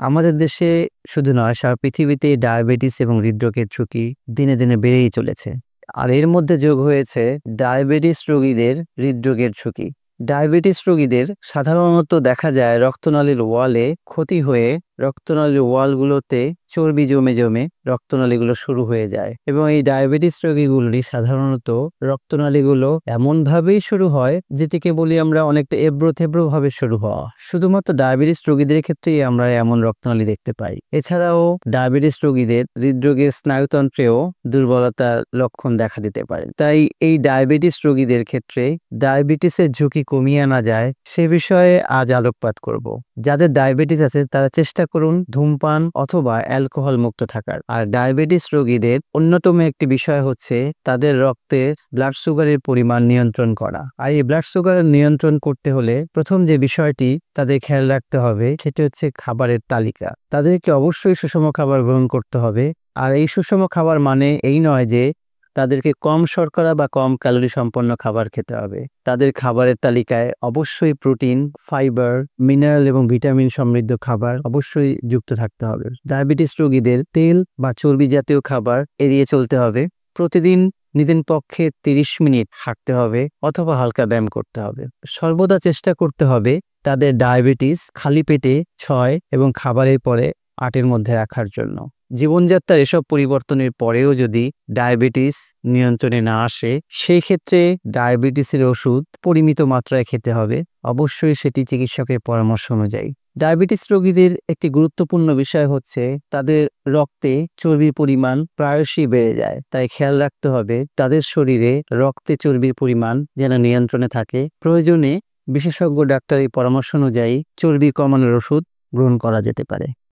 আমাদের দেশে শুধু নয়, সারা পৃথিবীতে ডায়াবেটিস এবং হৃদরোগের ঝুঁকি দিনে দিনে বেড়েই চলেছে। আর এর মধ্যে যোগ হয়েছে ডায়াবেটিস রোগীদের হৃদরোগের ঝুঁকি। ডায়াবেটিস রোগীদের সাধারণত দেখা যায় রক্তনালীর ওয়ালে ক্ষতি হয়ে রক্তনালীর ওয়ালগুলোতে চর্বি জমে জমে রক্তনালীগুলো শুরু হয়ে যায়, এবং এই ডায়াবেটিস রোগীগুলি সাধারণত রক্তনালীগুলো এমনভাবেই শুরু হয় যেটিকে বলি আমরা অনেকটা এবড়ো থেবড়ো ভাবে শুরু হওয়া। শুধুমাত্র ডায়াবেটিস রোগীদের ক্ষেত্রেই আমরা এমন রক্তনালী দেখতে পাই। এছাড়াও ডায়াবেটিস রোগীদের হৃদরোগের স্নায়ুতন্ত্রেও দুর্বলতার লক্ষণ দেখা দিতে পারে। তাই এই ডায়াবেটিস রোগীদের ক্ষেত্রে ডায়াবেটিসের ঝুঁকি কমিয়ে আনা যায় সে বিষয়ে আজ আলোকপাত করব। যাদের ডায়াবেটিস আছে তারা চেষ্টা করুন ধূমপান অথবা অ্যালকোহল মুক্ত থাকার। আর ডায়াবেটিস রোগীদের অন্যতম একটি বিষয় হচ্ছে তাদের রক্তে ব্লাড সুগারের পরিমাণ নিয়ন্ত্রণ করা। আর এই ব্লাড সুগার নিয়ন্ত্রণ করতে হলে প্রথম যে বিষয়টি তাদের খেয়াল রাখতে হবে সেটি হচ্ছে খাবারের তালিকা। তাদেরকে অবশ্যই সুষম খাবার গ্রহণ করতে হবে। আর এই সুষম খাবার মানে এই নয় যে তাদেরকে কম শর্করা বা কম ক্যালোরি সম্পন্ন খাবার খেতে হবে। তাদের খাবারের তালিকায় অবশ্যই প্রোটিন, ফাইবার, মিনারেল এবং ভিটামিন সমৃদ্ধ খাবার অবশ্যই যুক্ত থাকতে হবে। ডায়াবেটিস রোগীদের তেল বা চর্বি জাতীয় খাবার এড়িয়ে চলতে হবে। প্রতিদিন নিদেন পক্ষে 30 মিনিট হাঁটতে হবে অথবা হালকা ব্যায়াম করতে হবে। সর্বদা চেষ্টা করতে হবে তাদের ডায়াবেটিস খালি পেটে 6 এবং খাবারের পরে 8-এর মধ্যে রাখার জন্য। জীবনযাত্রার এসব পরিবর্তনের পরেও যদি ডায়াবেটিস নিয়ন্ত্রণে না আসে, সেই ক্ষেত্রে ডায়াবেটিসের ওষুধ পরিমিত মাত্রায় খেতে হবে, অবশ্যই সেটি চিকিৎসকের পরামর্শ অনুযায়ী। ডায়াবেটিস রোগীদের একটি গুরুত্বপূর্ণ বিষয় হচ্ছে তাদের রক্তে চর্বির পরিমাণ প্রায়শই বেড়ে যায়। তাই খেয়াল রাখতে হবে তাদের শরীরে রক্তে চর্বির পরিমাণ যেন নিয়ন্ত্রণে থাকে। প্রয়োজনে বিশেষজ্ঞ ডাক্তারের পরামর্শ অনুযায়ী চর্বি কমানোর ওষুধ গ্রহণ করা যেতে পারে।